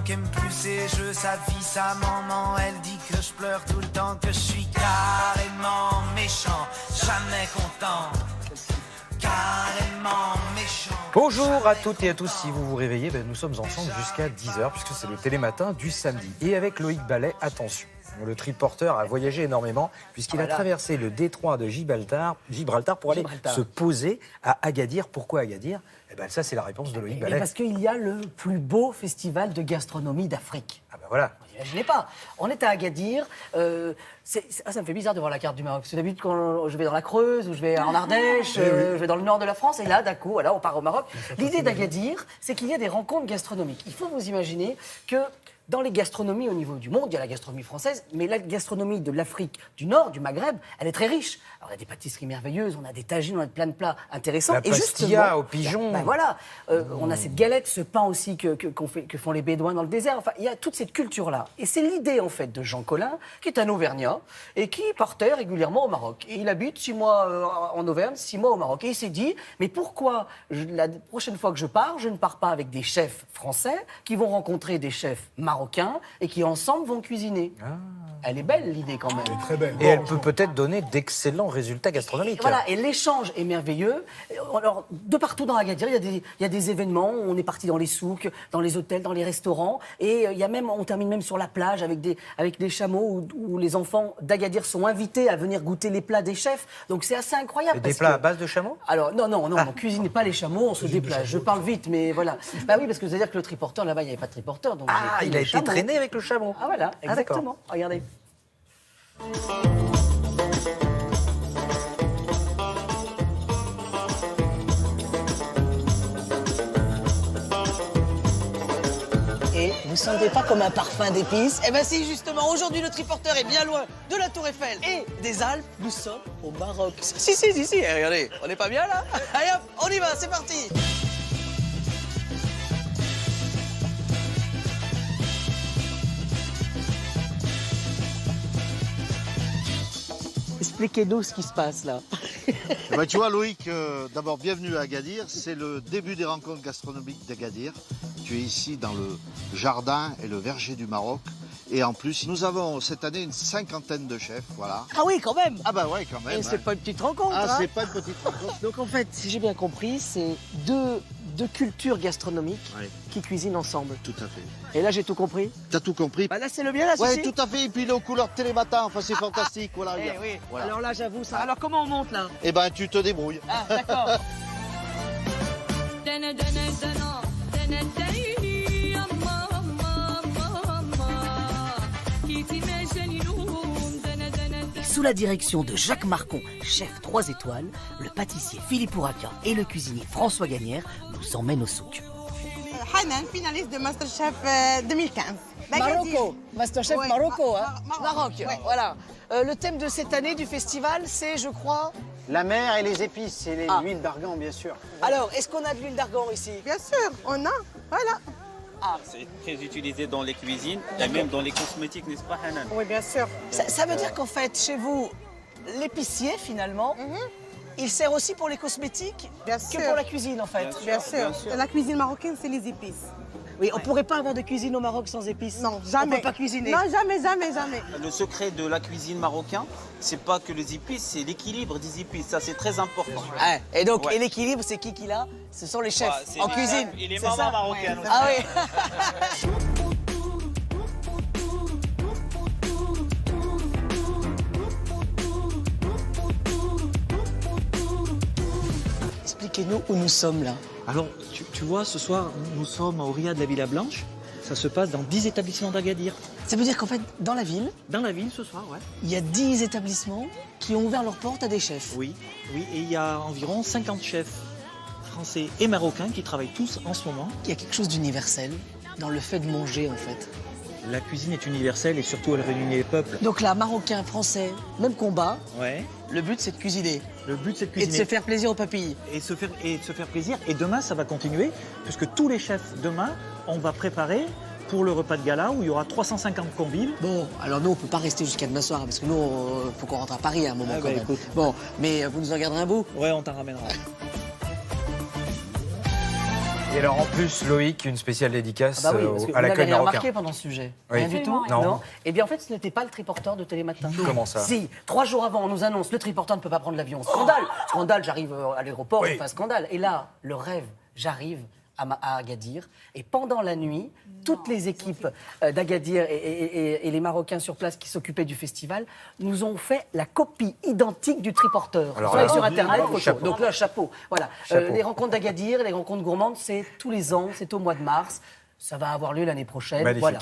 qui aime plus ses jeux, sa vie, sa maman. Elle dit que je pleure tout le temps, que je suis carrément méchant, jamais content, carrément méchant. Bonjour à toutes et à tous, si vous vous réveillez, nous sommes ensemble jusqu'à 10h puisque c'est le télématin du samedi. Et avec Loïc Ballet, attention, le triporteur a voyagé énormément puisqu'il a traversé le détroit de Gibraltar pour aller se poser à Agadir. Pourquoi Agadir ? Ça, c'est la réponse de Loïc Ballet. Parce qu'il y a le plus beau festival de gastronomie d'Afrique. Ah ben voilà. Vous n'imaginez pas. On est à Agadir. Ça me fait bizarre de voir la carte du Maroc. Parce que d'habitude, quand je vais dans la Creuse, ou je vais en Ardèche, je vais dans le nord de la France, et là, d'un coup, voilà, on part au Maroc. L'idée d'Agadir, c'est qu'il y a des rencontres gastronomiques. Il faut vous imaginer que dans les gastronomies au niveau du monde, il y a la gastronomie française, mais la gastronomie de l'Afrique du Nord, du Maghreb, elle est très riche. Alors, on a des pâtisseries merveilleuses, on a des tagines, on a plein de plats intéressants. La pastilla au pigeon. Voilà, on a cette galette, ce pain aussi que font les Bédouins dans le désert. Enfin, il y a toute cette culture-là. Et c'est l'idée, en fait, de Jean Collin, qui est un Auvergnat, et qui partait régulièrement au Maroc. Et il habite 6 mois en Auvergne, 6 mois au Maroc. Et il s'est dit, mais pourquoi, la prochaine fois que je pars, je ne pars pas avec des chefs français qui vont rencontrer des chefs marocains et qui, ensemble, vont cuisiner. Elle est belle, l'idée, quand même. Elle est très belle. Et elle peut peut-être donner d'excellents résultats gastronomiques. Et voilà, et l'échange est merveilleux. Alors, de partout dans Agadir, il y a des événements. On est parti dans les souks, dans les hôtels, dans les restaurants. Et on termine même sur la plage avec des chameaux où les enfants d'Agadir sont invités à venir goûter les plats des chefs. Donc c'est assez incroyable. Des plats à base de chameaux ? Alors, non, on ne cuisine pas les chameaux, on se déplace. Je parle vite, mais voilà. Bah oui, parce que c'est-à-dire que le triporteur, là-bas, il n'y avait pas de triporteur. Donc il a été traîné avec le chameau. Ah voilà, exactement. Regardez. Et vous sentez pas comme un parfum d'épices? Eh ben si, justement, aujourd'hui le triporteur est bien loin de la Tour Eiffel et des Alpes. Nous sommes au Maroc. Si, eh, regardez, on n'est pas bien là? Allez hop, on y va, c'est parti. Expliquez-nous ce qui se passe là. Tu vois Loïc, d'abord bienvenue à Agadir, c'est le début des rencontres gastronomiques d'Agadir. Tu es ici dans le jardin et le verger du Maroc. Et en plus, nous avons cette année une 50aine de chefs, voilà. Ah oui, quand même. Ah bah ouais, quand même. Et c'est pas une petite rencontre. Ah, hein. c'est pas une petite rencontre. Donc en fait, si j'ai bien compris, c'est deux cultures gastronomiques qui cuisinent ensemble. Tout à fait. Et là, j'ai tout compris. T'as tout compris? Bah là, c'est le bien, là, Ouais, ceci. tout à fait. Et puis il est aux couleurs de Télématin, enfin c'est fantastique, voilà. Eh oui. Voilà. Alors là, j'avoue ça. Alors comment on monte là? Eh ben, tu te débrouilles. Ah, d'accord. Sous la direction de Jacques Marcon, chef 3 étoiles, le pâtissier Philippe Ouraka et le cuisinier François Gagnère nous emmènent au souk. Hanan, finaliste de Masterchef 2015. Marocco, Masterchef Ouais, Marocco, hein. Maroc, Maroc, ouais. voilà. Le thème de cette année du festival, c'est, je crois... La mer et les épices et Ah. l'huile d'argan, bien sûr. Alors, est-ce qu'on a de l'huile d'argan ici? Bien sûr, on a. Voilà. C'est très utilisé dans les cuisines et même dans les cosmétiques, n'est-ce pas, Hanan? Oui, bien sûr. Ça veut dire qu'en fait, chez vous, l'épicier, finalement, il sert aussi pour les cosmétiques Bien que sûr. pour la cuisine, en fait. Bien sûr. La cuisine marocaine, c'est les épices. Oui, on pourrait pas avoir de cuisine au Maroc sans épices. Non, jamais. On peut pas cuisiner. Non, jamais. Le secret de la cuisine marocaine, c'est pas que les épices, c'est l'équilibre des épices. Ça, c'est très important. Ah, et donc, Ouais. et l'équilibre, c'est qui l'a? Ce sont les chefs C'est en les cuisine. chefs et les c'est mamans ça marocaines aussi. Ah oui. Expliquez-nous où nous sommes là. Alors, tu vois, ce soir, nous sommes au Ria de la Villa Blanche. Ça se passe dans 10 établissements d'Agadir. Ça veut dire qu'en fait, dans la ville, Dans la ville, ce soir, ouais. il y a 10 établissements qui ont ouvert leurs portes à des chefs. Oui, et il y a environ 50 chefs français et marocains qui travaillent tous en ce moment. Il y a quelque chose d'universel dans le fait de manger, en fait. La cuisine est universelle et surtout elle réunit les peuples. Donc là, marocain, français, même combat, Ouais. le but c'est de cuisiner. Le but c'est de Et cuisiner. de se faire plaisir aux papilles. Et de se faire plaisir. Et demain, ça va continuer, puisque tous les chefs, demain, on va préparer pour le repas de gala où il y aura 350 convives. Bon, alors nous, on peut pas rester jusqu'à demain soir, parce que nous, il faut qu'on rentre à Paris à un moment Ah quand bah, même. écoute. Bon, mais vous nous en garderez un bout. Ouais, on t'en ramènera. Et alors en plus, Loïc, une spéciale dédicace Ah bah oui, parce que à vous l'accueil n'avez rien marocain. remarqué pendant ce sujet. Oui. Rien du tout. Absolument Non. Eh bien en fait, ce n'était pas le triporteur de Télématin. Comment ça? Si, 3 jours avant, on nous annonce le triporteur ne peut pas prendre l'avion. Scandale. Scandale, j'arrive à l'aéroport, Oui. je fais un scandale. Et là, le rêve, j'arrive à Agadir. Et pendant la nuit, toutes les équipes d'Agadir et les Marocains sur place qui s'occupaient du festival nous ont fait la copie identique du triporteur. Alors Vous allez là, sur Internet, photo. chapeau. Donc là, chapeau. Voilà. Chapeau. Les rencontres d'Agadir, les rencontres gourmandes, c'est tous les ans, c'est au mois de mars. Ça va avoir lieu l'année prochaine. Magnifique. Voilà.